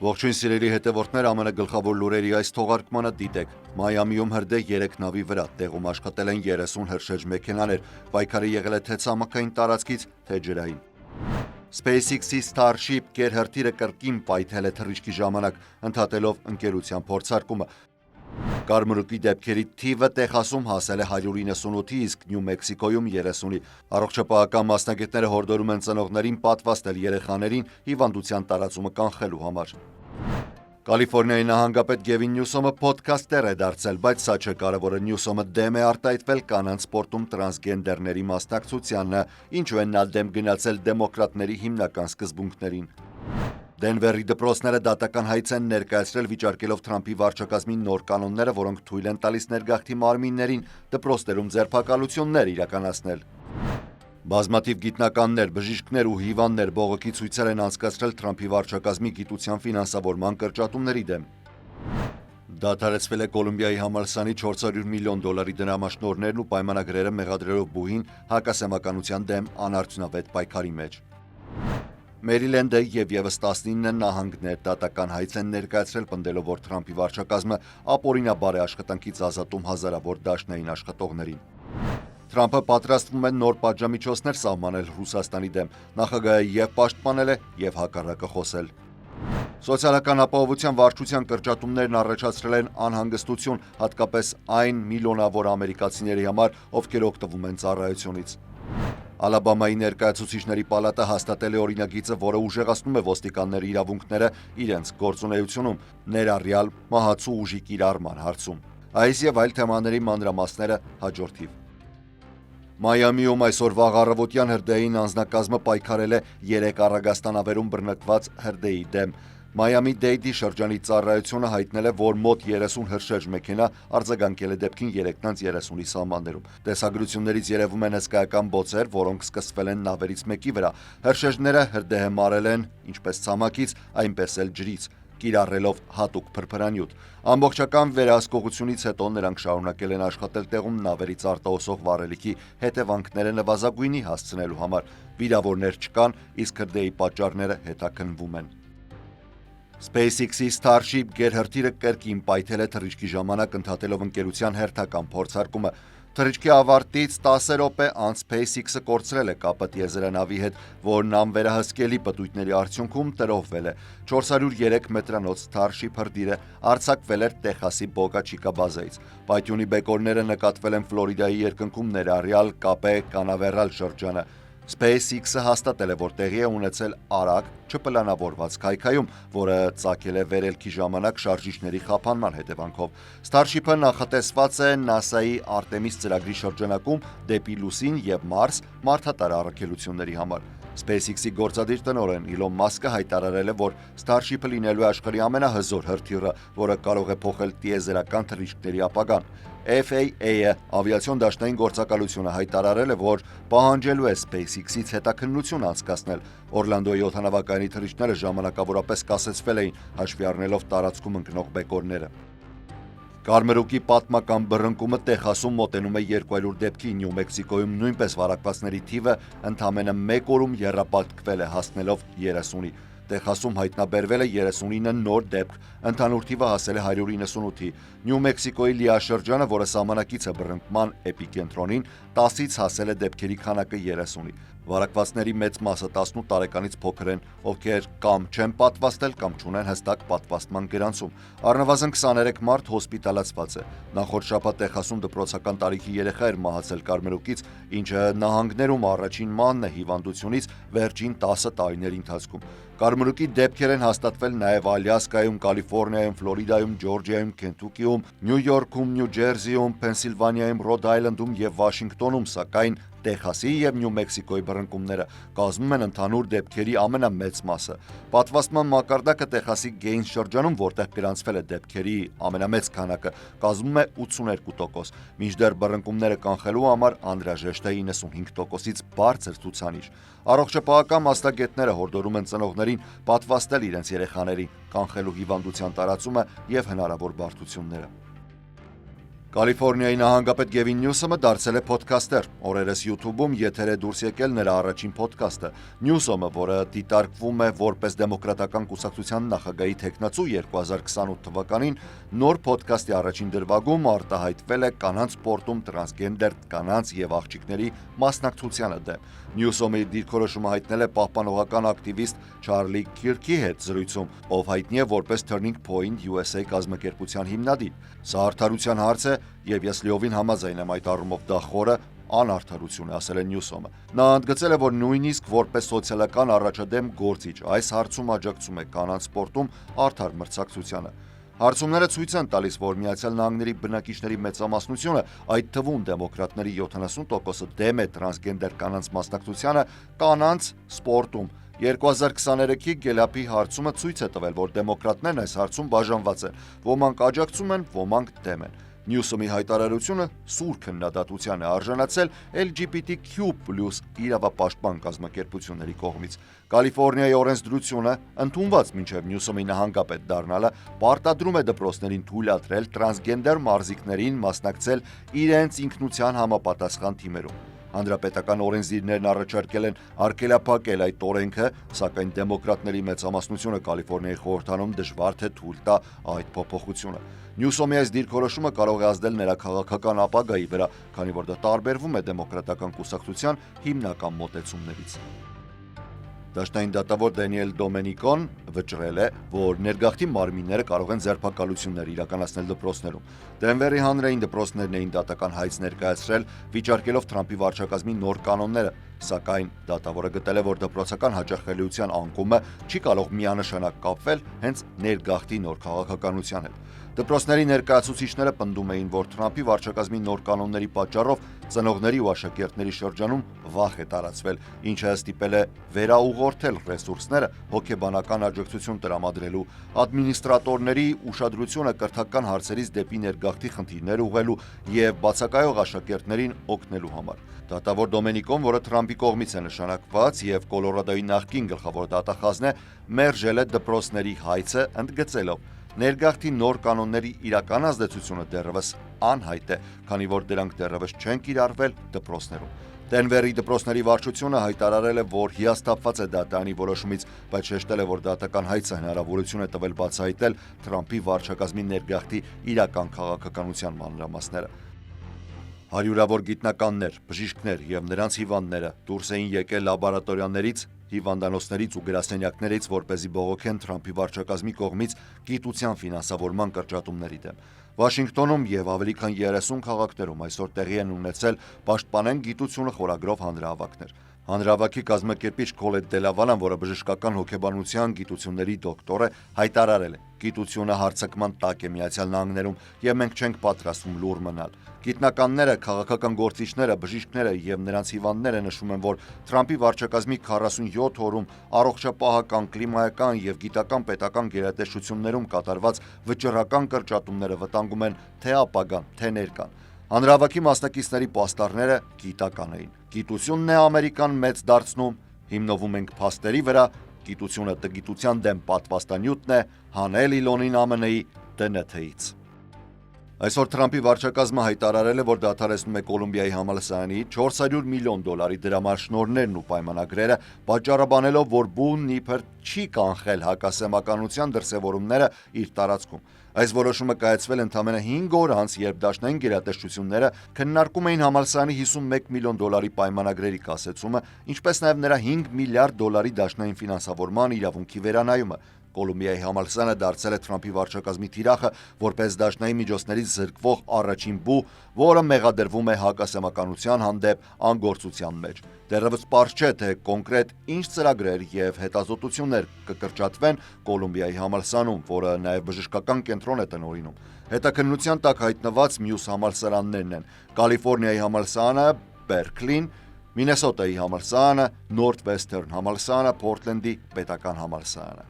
Ողջույն սիրելի հետևորդներ, ԱՄՆ գլխավոր լուրերի այս թողարկմանը դիտեք։ Մայամիում հրդեհ 3 նավի վրա տեղում աշխատել են 30 հրշեջ մեքենաներ, պայքարը եղել է թե ցամաքային տարածքից, թե ջրային։ SpaceX-ի Starship գերհրթիռը կրկին պայթել է թռիչքի ժամանակ, ընդհատելով ընկերության փորձարկումը։ Կարմրուկի դեպքերի թիվը Տեխասում հասել է 198-ի, իսկ Նյու Մեքսիկոյում 30-ի։ Առողջապահական մասնագետները հորդորում են ծնողներին պատվաստել երեխաներին հիվանդության տարածումը կանխելու համար։ Կալիֆոռնիայի նահանգապետ Գևին Նյուսոմը փոդքասթեր է դարձել, բայց սա չէ կարևորը։ Նյուսոմը դեմ է արտահայտվել կանանց սպորտում տրանսգենդերների մասնակցությանը, ինչու են նա դեմ գնացել դեմոկրատների հիմնական սկզբունքներին։ Դենվերի դպրոցները դատական հայց են ներկայացրել, վիճարկելով Թրամփի վարչակազմի նոր կանոնները, որոնք թույլ են տալիս ներգաղթի մարմիններին դպրոցներում ձերբակալություններ իրականացնել։ Բազմաթիվ գիտնականներ, բժիշկներ ու հիվանդներ բողոքի ցույցեր են անցկացրել Թրամփի վարչակազմի գիտության ֆինանսավորման կրճատումների դեմ։ Դադարեցվել է Կոլումբիայի համալսարանի $400 միլիոն դրամաշնորհներն ու պայմանագրերը մեղադրելով բուհին հակասեմականության դեմ անարդյունավետ պայքարի մեջ։ Մերիլենդը և ևս 19 նահանգներ դատական հայց են ներկայացրել, պնդելով, որ Թրամփի վարչակազմը ապօրինաբար է աշխատանքից ազատում հազարավոր դաշնային աշխատողներին։ Թրամփը պատրաստվում է նոր պատժամիջոցներ սահմանել Ռուսաստանի դեմ, նախագահը և պաշտպանել է, և հակառակը խոսել։ Սոցիալական ապահովության վարչության կրճատումներն առաջացրել են անհանգստություն, հատկապես այն միլիոնավոր ամերիկացիների համար, ովքեր օգտվում են ծառայությունից։ Ալաբամայի ներկայացուցիչների պալատը հաստատել է օրինագիծը, որը ուժեղացնում է ոստիկանների իրավունքները իրենց գործունեությունում, ներառյալ մահացու ուժի կիրառման հարցում։ Այս և այլ թեմաների մանրամասները հաջորդիվ։ Մայամիում այսօր վաղ առավոտյան հրդեհային անձնակազմը պայքարել է 3 առագաստանավերում բռնկված հրդեհի դեմ։ Մայամի-Դեյդի շրջանի ծառայությունը հայտնել է, որ մոտ 30 հրշեջ մեքենա արձագանքել է դեպքին 3:30-ի սահմաններում։ Տեսագրություններից երևում են հսկայական բոցեր, որոնք սկսվել են նավերից մեկի վրա։ Հրշեջները հրդեհը մարել են ինչպես ցամաքից, այնպես էլ ջրից, կիրառելով հատուկ փրփրանյութ։ Ամբողջական վերահսկողությունից հետո նրանք շարունակել են աշխատել տեղում նավերից արտահոսող վառելիքի հետևանքները նվազագույնի հասցնելու համար։ Վիրավորներ չկան, իսկ հրդեհի պատճառները հետաքննվում են։ SpaceX-ի Starship գերհրթիռը կրկին պայթել է թռիչքի ժամանակ, ընդհատելով ընկերության հերթական փորձարկումը։ Թռիչքի ավարտից 10 րոպե անց SpaceX-ը կորցրել է կապը տիեզերանավի հետ, որն անվերահսկելի պտույտների արդյունքում տրոհվել է։ 403 մետրանոց Starship հրթիռը արձակվել էր Տեխասի Բոկա Չիկա բազայից։ Պայթյունի բեկորները նկատվել են Ֆլորիդայի երկնքում, ներառյալ Կապե կանավերալ շրջանը։ SpaceX-ը հաստատել է, որ տեղի է ունեցել արագ, չպլանավորված քայքայում, որը ծագել է վերելքի ժամանակ շարժիչների խափանման հետևանքով։ Starship-ը նախատեսված է ՆԱՍԱ-ի Արտեմիս ծրագրի շրջանակում դեպի Լուսին և Մարս մարդատար առաքելությունների համար։ SpaceX-ի գործադիր տնօրեն Իլոն Մասկը հայտարարել է, որ Starship-ը լինելու է աշխարհի ամենահզոր հրթիռը, որը կարող է փոխել տիեզերական թռիչքների ապագան։ FAA-ը ավիացիոն դաշնային գործակալությունը հայտարարել է, որ պահանջելու է SpaceX-ից հետաքննություն անցկացնել։ Օրլանդոյի օդանավակայանի թռիչքները ժամանակավորապես կասեցվել էին, հաշվի առնելով տարածքում ընկնող բեկորները։ Կարմրուկի պատմական բռնկումը Տեխասում մոտենում է 200 դեպքի, Նյու Մեքսիկոյում նույնպես վարակվածների թիվը ընդամենը 1 օրում եռապատկվել է, հասնելով 30-ի։ Տեխասում հայտնաբերվել է 39 նոր դեպք, ընդհանուր թիվը հասել է 198-ի։ Նյու Մեքսիկոյի Լիա շրջանը, որը սահմանակից է բռնկման էպիկենտրոնին, 10-ից հասել է դեպքերի քանակը 30-ի։ Վարակվածների մեծ մասը 18 տարեկանից փոքր են, ովքեր կամ չեն պատվաստել, կամ չունեն հստակ պատվաստման գրանցում։ Առնվազն 23 մարդ հոսպիտալացված է։ Նախորդ շաբաթ Տեխասում դպրոցական տարիքի երեխա էր մահացել կարմրուկից, ինչը նահանգներում առաջին մահն է հիվանդությունից վերջին 10 տարիների ընթացքում։ Կարմրուկի դեպքեր են հաստատվել նաև Ալյասկայում, Կալիֆոռնիայում, Ֆլորիդայում, Ջորջիայում, Քենթուկիում, Նյու Յորքում, Նյու Ջերսիում, Փենսիլվանիայում, Ռոդ Այլանդում և Վաշինգտոնում, սակայն Տեխասի և Նյու Մեքսիկոյի բռնկումները կազմում են ընդհանուր դեպքերի ամենամեծ մասը։ Պատվաստման մակարդակը Տեխասի Գեյնս շրջանում, որտեղ գրանցվել է դեպքերի ամենամեծ քանակը, կազմում է 82%, մինչդեռ բռնկումները կանխելու համար անհրաժեշտ է 95%-ից բարձր ցուցանիշ։ Առողջապահական մասնագետները հորդորում են ծնողներին պատվաստել իրենց երեխաներին, կանխելու հիվանդության տարածումը և հնարավոր բարդությունները։ Կալիֆորնիայի նահանգապետ Գևին Նյուսոմը դարձել է փոդքասթեր։ Օրերս YouTube-ում եթեր է դուրս եկել նրա առաջին փոդքասթը։ Նյուսոմը, որը դիտարկվում է որպես Դեմոկրատական կուսակցության նախագահի թեկնածու 2028 թվականին, նոր փոդքասթի առաջին դրվագում արտահայտվել է կանանց սպորտում տրանսգենդեր կանանց եւ աղջիկների մասնակցությանը դեմ։ Նյուսոմի դիրքորոշումը հայտնել է պահպանողական ակտիվիստ Չարլի Քիրքի հետ զրույցում, ով հայտնի է որպես Turning Point USA կազմակերպության հիմնադիր։ Սա արդարության հարց է, եւ ես լիովին համաձայն եմ այդ առումով դա խորը անարդարություն է, ասել է Նյուսոմը։ Նա ընդգծել է, որ նույնիսկ որպես սոցիալական առաջադեմ գործիչ այս հարցում աջակցում է կանանց սպորտում արդար մրցակցությանը։ Հարցումները ցույց են տալիս, որ Միացյալ Նահանգների բնակիչների մեծամասնությունը, այդ թվում դեմոկրատների 70%-ը դեմ է տրանսգենդեր կանանց մասնակցությանը կանանց սպորտում։ 2023-ի Գելափի հարցումը ցույց է տվել, որ դեմոկրատներն այս հարցում բաժանված են, ոմանք աջակցում են, ոմանք դեմ են։ Նյուսոմի հայտարարությունը սուր քննադատության է արժանացել LGBTQ+ իրավապաշտպան կազմակերպությունների կողմից։ Կալիֆորնիայի օրենսդրությունը, ընդունված մինչև Նյուսոմի նահանգապետ դառնալը, պարտադրում է դպրոցներին թույլատրել տրանսգենդեր մարզիկներին մասնակցել իրենց ինքնության համապատասխան թիմերում։ Հանրապետական օրենսդիրներն առաջարկել են արգելափակել այդ օրենքը, սակայն դեմոկրատների մեծամասնությունը Կալիֆորնիայի խորհրդանում դժվար թե թույլ տա այդ փոփոխությունը։ Նյուսոմի այս դիրքորոշումը կարող է ազդել նրա քաղաքական ապագայի վրա, քանի որ դա տարբերվում է դեմոկրատական կուսակցության հիմնական մոտեցումներից։ Դաշնային դատավոր Դենիել Դոմենիկոն վճռել է, որ ներգաղթի մարմինները կարող են ձերբակալություններ իրականացնել դպրոցներում։ Դենվերի հանրային դպրոցներն էին դատական հայց ներկայացրել, վիճարկելով Թրամփի վարչակազմի նոր կանոնները, սակայն դատավորը գտել է, որ դպրոցական հաճախելիության անկումը չի կարող միանշանակ կապվել հենց ներգաղթի նոր քաղաքականության հետ։ Դպրոցների ներկայացուցիչները պնդում էին, որ Թրամփի վարչակազմի նոր կանոնների պատճառով ծնողների ու աշակերտների շրջանում վախ է տարածվել, ինչը ստիպել է վերաուղղորդել ռեսուրսները հոգեբանական աջակցություն տրամադրելու, ադմինիստրատորների ուշադրությունը կրթական հարցերից դեպի ներգաղթի խնդիրներ ուղղելու եւ բացակայող աշակերտներին օգնելու համար։ Դատավոր Դոմենիկոն, որը Թրամփի կողմից է նշանակված եւ Կոլորադոյի նախկին գլխավոր դատախազն է, մերժել է դպրոցների հայցը, ընդգծելով. Ներգաղթի նոր կանոնների իրական ազդեցությունը դեռևս անհայտ է, քանի որ դրանք դեռևս չեն կիրառվել դպրոցներում։ Դենվերի դպրոցների վարչությունը հայտարարել է, որ հիասթափված է դատարանի որոշումից, բայց շեշտել է, որ դատական հայցը հնարավորություն է տվել բացահայտել Թրամփի վարչակազմի ներգաղթի իրական քաղաքականության մանրամասները։ Հարյուրավոր գիտնականներ, բժիշկներ եւ նրանց հիվանդները դուրս էին եկել լաբորատորիաներից, հիվանդանոցներից ու գրասենյակներից, որպեսզի բողոքեն Թրամփի վարչակազմի կողմից գիտության ֆինանսավորման կրճատումների դեմ։ Վաշինգտոնում եւ ավելի քան 30 քաղաքներում այսօր տեղի են ունեցել «Պաշտպանենք գիտությունը» խորագրով հանրահավաքներ։ Հանրահավաքի կազմակերպիչ Կոլետ Դելավանան, որը բժշկական հոգեբանության գիտությունների դոկտոր է, հայտարարել է. «Գիտությունը հարձակման տակ է Միացյալ Նահանգներում եւ մենք չենք պատրաստվում լուռ մնալ»։ Գիտնականները, քաղաքական գործիչները, բժիշկները եւ նրանց հիվանդները նշում են, որ Թրամփի վարչակազմի 47 օրում առողջապահական, կլիմայական եւ գիտական պետական գերատեսչություններում կատարված վճռական կրճատումները վտանգում են թե ապագան, թե ներկան։ Հանրահավաքի մասնակիցների պաստառները գիտական էին։ Գիտությունն է Ամերիկան մեծ դարձնում, հիմնվում ենք փաստերի վրա, գիտությունը տգիտության դեմ պատվաստանյութն է, հանել Իլոնին ԱՄՆ-ի ԴՆԹ-ից։ Այսօր Թրամփի վարչակազմը հայտարարել է, որ դադարեցնում է Կոլումբիայի համալսարանի $400 միլիոն դրամաշնորհներն ու պայմանագրերը, պատճառաբանելով, որ բունն իբր չի կանխել հակասեմականության դրսևորումները իր տարածքում։ Այս որոշումը կայացվել ընդամենը 5 օր անց, երբ դաշնային գերատեսչությունները քննարկում էին համալսարանի $51 միլիոն պայմանագրերի կասեցումը, ինչպես նաև նրա $5 միլիարդ դաշնային ֆինանսավորման իրավունքի վերանայումը։ Կոլումբիայի համալսարանը դարձել է Թրամփի վարչակազմի թիրախը, որպես դաշնային միջոցներից զրկվող առաջին բու, որը մեղադրվում է հակասեմականության հանդեպ անգործության մեջ։ Դեռևս պարզ չէ, թե կոնկրետ ինչ ծրագրեր եւ հետազոտություններ կկրճատվեն Կոլումբիայի համալսարանում, որը նաեւ բժշկական կենտրոն է տնօրինում։ Հետաքննության տակ հայտնված մյուս համալսարաններն են Կալիֆորնիայի համալսարանը, Բերքլին, Մինեսոտայի համալսարանը, Նորթվեսթերն համալսարանը, Փորտլենդի պետական համալսարանը։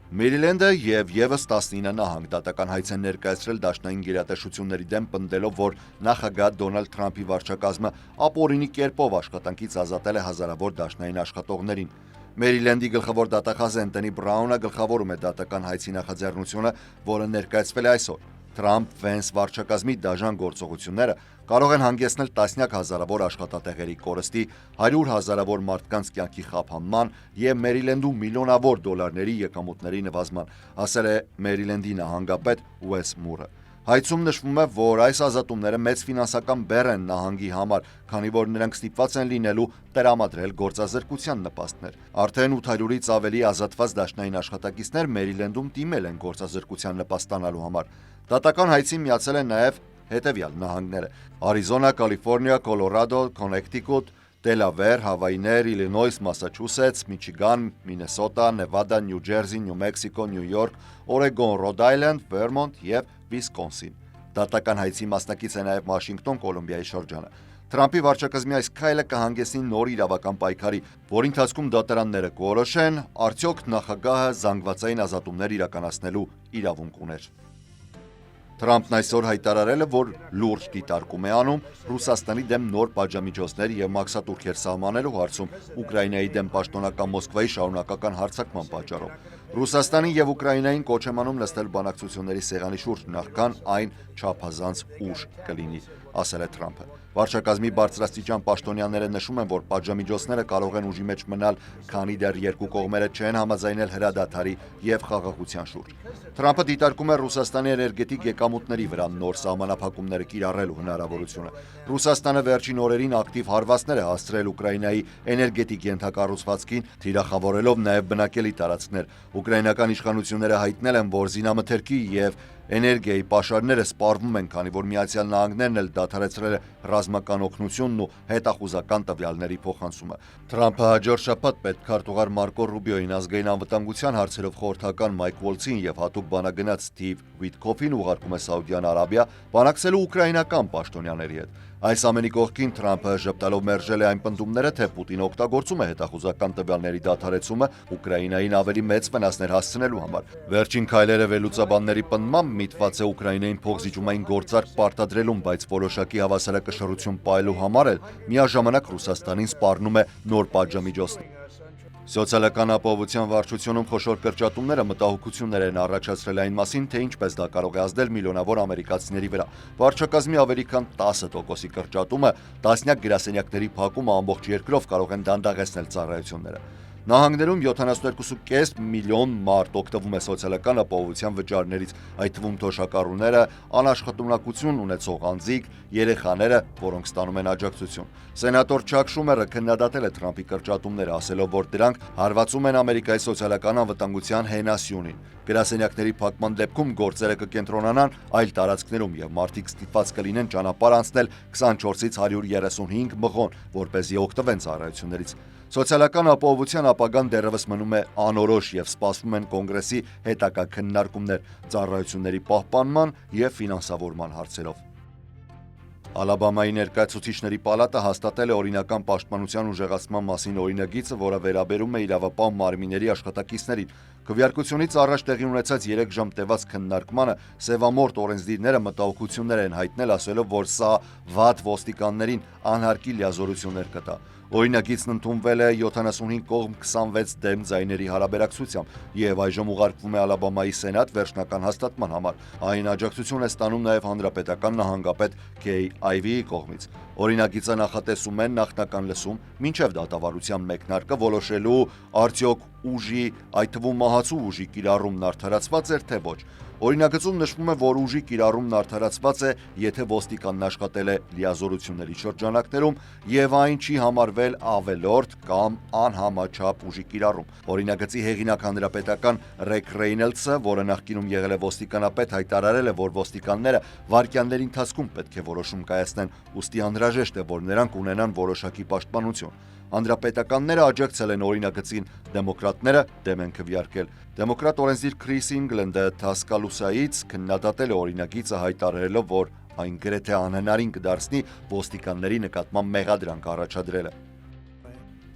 Մերիլենդը եւ եւս 19 նահանգ դատական հայց են ներկայացրել դաշնային գերատեսչությունների դեմ, պնդելով, որ նախագահ Դոնալդ Թրամփի վարչակազմը ապօրինի կերպով աշխատանքից ազատել է հազարավոր դաշնային աշխատողներին։ Մերիլենդի գլխավոր դատախազ Էնթոնի Բրաունը գլխավորում է դատական հայցի նախաձեռնությունը, որը ներկայացվել է այսօր։ Թրամփ-Վենս վարչակազմի դաժան գործողությունները կարող են հանգեցնել տասնյակ հազարավոր աշխատատեղերի կորստի, 100 հազարավոր մարդկանց կյանքի խափանման և Մերիլենդում միլիոնավոր դոլարների եկամուտների նվազման, ասել է Մերիլենդի նահանգապետ Ուես Մուրը։ Հայցում նշվում է, որ այս ազատումները մեծ ֆինանսական բեռ են նահանգի համար, քանի որ նրանք ստիպված են լինելու տրամադրել գործազրկության նպաստներ։ Արդեն 800-ից ավելի ազատված դաշնային աշխատակիցներ Մերիլենդում դիմել են գործազրկության նպաստ ստանալու համար։ Դատական հայցին միացել են նաև հետևյալ նահանգները՝ Արիզոնա, Կալիֆոռնիա, Կոլորադո, Քոնեկտիկուտ, Դելավեր, Հավայիներ, Իլինոյս, Մասաչուսեթս, Միչիգան, Մինեսոտա, Նևադա, Նյու Ջերսի, Նյու Մեքսիկո, Նյու Յորք, Օրեգոն, Ռոդ Այլենդ, Վերմոնտ և Վիսկոնսին։ Դատական հայցի մասնակից է նաև Վաշինգտոն, Կոլումբիայի շրջանը։ Թրամփի վարչակազմի այս քայլը կհանգեցնի նոր իրավական պայքարի, որի ընթացքում դատարանները կորոշեն, արդյոք նախագահը զանգվածային ազատումներ իրականացնելու իրավունք ուներ։ Թրամփն այսօր հայտարարել է, որ լուրջ դիտարկում է անում Ռուսաստանի դեմ նոր պատժամիջոցներ և մաքսատուրքեր սահմանելու հարցում Ուկրաինայի դեմ պաշտոնական Մոսկվայի շարունակական հարձակման պատճառով։ Ռուսաստանին և Ուկրաինային կոչ եմ անում նստել բանակցությունների սեղանի շուրջ, նախքան այն չափազանց ուշ կլինի, ասել է Թրամփը։ Վարչակազմի բարձրաստիճան պաշտոնյաները նշում են, որ պատժամիջոցները կարող են ուժի մեջ մնալ, քանի դեռ երկու կողմերը չեն համաձայնել հրադադարի և խաղաղության շուրջ։ Թրամփը դիտարկում է Ռուսաստանի էներգետիկ եկամուտների վրա նոր սահմանափակումները կիրառելու հնարավորությունը։ Ռուսաստանը վերջին օրերին ակտիվ հարվածներ է հասցրել Ուկրաինայի էներգետիկ ենթակառուցվածքին, թիրախավորելով նաև բնակելի տարածքներ։ Ուկրաինական իշխանությունները հայտնել են, որ զինամթերքի և էներգիայի պաշարները սպառվում են, քանի որ Միացյալ Նահանգներն էլ դադարեցրել է ռազմական օգնությունն ու հետախուզական տվյալների փոխանցումը։ Թրամփը հաջորդ շաբաթ պետքարտուղար Մարկո Ռուբիոյին, ազգային անվտանգության հարցերով խորհրդական Մայք Ուոլցին և հատուկ բանագնաց Սթիվ Վիտքոֆին ուղարկում է Սաուդյան Արաբիա բանակցելու ուկրաինական պաշտոնյաների հետ։ Այս ամենի կողքին Թրամփը ժպտալով մերժել է այն պնդումները, թե Պուտինը օգտագործում է հետախուզական տվյալների դադարեցումը Ուկրաինային ավելի մեծ վնասներ հասցնելու համար։ Վերջին քայլերը վերլուծաբանների պնդմամբ միտված է Ուկրաինային փոխզիջումային գործարք պարտադրելուն, բայց որոշակի հավասարակշռություն պահելու համար էլ միաժամանակ Ռուսաստանին սպառնում է նոր պատժամիջոցներ։ Սոցիալական ապահովության վարչությունում խոշոր կրճատումները մտահոգություններ են առաջացրել այն մասին, թե ինչպես դա կարող է ազդել միլիոնավոր ամերիկացիների վրա։ Վարչակազմի ավելի քան 10%-ի կրճատումը, տասնյակ գրասենյակների փակումը ամբողջ երկրով կարող են դանդաղեցնել ծառայությունները։ Նահանգներում 72.5 միլիոն մարդ օգտվում է սոցիալական ապահովության վճարներից, այդ թվում թոշակառուները, անաշխատունակություն ունեցող անձիկ, երեխաները, որոնք ստանում են աջակցություն։ Սենատոր Չակ Շումերը քննադատել է Թրամփի կրճատումները, ասելով, որ դրանք հարվածում են Ամերիկայի սոցիալական անվտանգության հենասյունին։ Գրասենյակների փակման դեպքում գործերը կկենտրոնանան այլ տարածքներում և մարդիկ ստիպված կլինեն ճանապարհ անցնել 24-ից 135 մղոն, որպեսզի օգտվեն ծառայություններից։ Սոցիալական ապահովության ապագան դեռևս մնում է անորոշ և սպասվում են Կոնգրեսի հետագա քննարկումներ ծառայությունների պահպանման և ֆինանսավորման հարցերով։ Ալաբամայի ներկայացուցիչների պալատը հաստատել է օրինական պաշտպանության ուժեղացման մասին օրինագիծը, որը վերաբերում է իրավապահ մարմինների աշխատակիցներին։ Քվեարկությունից առաջ տեղի ունեցած 3 ժամ տևած քննարկմանը սևամորթ օրենսդիրները մտահոգություններ են հայտնել, ասելով, որ սա վատ ոստիկաններին անհարկի լիազորություններ կտա։ Օրինագիծն ընդունվել է 75 կողմ 26 դեմ ձայների հարաբերակցությամբ և այժմ ուղարկվում է Ալաբամայի սենատ վերջնական հաստատման համար։ Այն աջակցություն է ստանում նաև հանրապետական նահանգապետ Քեյ Այվիի կողմից։ Օրինագիծը նախատեսում է նախնական լսում մինչև դատավարության մեկնարկը որոշելու արդյոք ուժի, այդ թվում մահացու ուժի կիրառումն արդարացված էր, թե ոչ։ Օրինագծում նշվում է, որ ուժի կիրառումն արդարացված է, եթե ոստիկանն աշխատել է լիազորությունների շրջանակներում և այն չի համարվել ավելորդ կամ անհամաչափ ուժի կիրառում։ Օրինագծի հեղինակ հանրապետական Ռեկ Ռեյնելդսը, որը նախկինում եղել է ոստիկանապետ, հայտարարել է, որ ոստիկանները վայրկյանների ընթացքում պետք է որոշում կայացնեն, ուստի անհրաժեշտ է, որ նրանք ունենան որոշակի պաշտպանություն։ Հանրապետականները աջակցել են օրինագծին, դեմոկրատները դեմ են քվեարկել։ Դեմոկրատ օրենսդիր Քրիս Ինգլենդը Թասկալուսայից քննադատել է օրինագիծը, հայտարարելով, որ այն գրեթե անհնարին կդարձնի ոստիկանների նկատմամբ մեղադրանք առաջադրելը։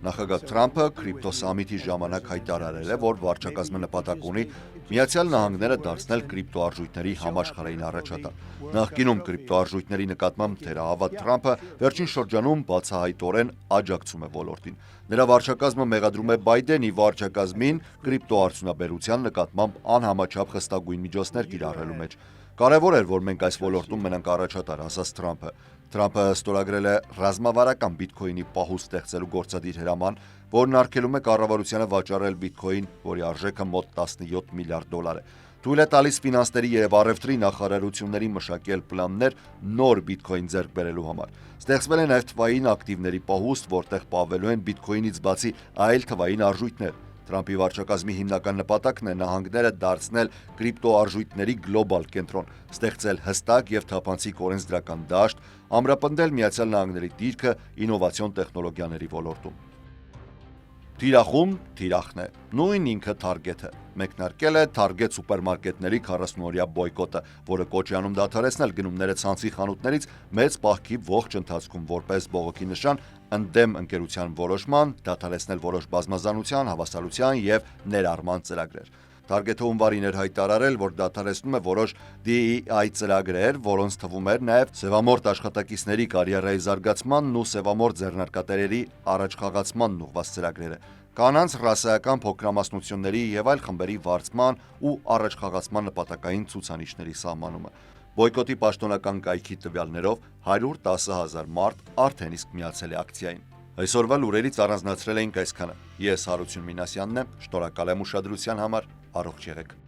Նախագահ Թրամփը կրիպտոսամիթի ժամանակ հայտարարել է, որ վարչակազմը նպատակ ունի Միացյալ Նահանգները դարձնել կրիպտոարժույթների համաշխարհային առաջատար։ Նախկինում կրիպտոարժույթների նկատմամբ թերահավատ Թրամփը վերջին շրջանում բացահայտորեն աջակցում է ոլորտին։ Նրա վարչակազմը մեղադրում է Բայդենի վարչակազմին կրիպտոարդյունաբերության նկատմամբ անհամաչափ խստագույն միջոցներ կիրառելու մեջ։ Կարևոր էր, որ մենք այս ոլորտում մնանք առաջատար, ասաց Թրամփը։ Թրամփը ստորագրել է ռազմավարական բիտքոինի պահուս ստեղծելու գործադիր հրաման, որն արգելում է կառավարությանը վաճառել բիտքոին, որի արժեքը մոտ 17 միլիարդ դոլար է։ Թույլ է տալիս ֆինանսների եւ առևտրի նախարարությունների մշակել պլաններ նոր բիտքոին ձեռք բերելու համար։ Ստեղծվել է նաեւ թվային ակտիվների պահուստ, որտեղ պահվելու են բիտքոինից բացի այլ թվային արժույթներ։ Թրամփի վարչակազմի հիմնական նպատակն է նահանգները դարձնել կրիպտոարժույթների գլոբալ կենտրոն, ստեղծել հստակ եւ թափանցիկ օրենսդրական դաշտ, ամրապնդել Միացյալ Նահանգների դիրքը ինովացիոն տեխնոլոգիաների ոլորտում։ Թիրախում թիրախն է, նույն ինքը Target-ը։ Մեկնարկել է Target սուպերմարկետների 40-օրյա բոյկոտը, որը կոչ է անում դադարեցնել գնումները ցանցի խանութներից մեծ պահքի ողջ ընթացքում որպես բողոքի նշան ընդդեմ ընկերության որոշման, դադարեցնել որոշ բազմազանության, հավասարության եւ ներառման ծրագրեր։ Target-ը հունվարին էր հայտարարել, որ դադարեցնում է որոշ DEI ծրագրեր, որոնց թվում էր նաև սևամորթ աշխատակիցների կարիերայի զարգացմանն ու սևամորթ ձեռնարկատերերի առաջխաղացմանն ուղղված ծրագրերը, կանանց ռասայական փոքրամասնությունների եւ այլ խմբերի վարձման ու առաջխաղացման նպատակային ցուցանիշների սահմանումը։ Բոյկոտի պաշտոնական կայքի տվյալներով 110,000 մարդ արդեն իսկ միացել է ակցիային։ Այսօրվա լուրերից առանձնացրել էինք այսքանը։ Ես Հարություն Մինասյանն եմ, շնորհակալ եմ ուշադրության համար, առողջ եղեք։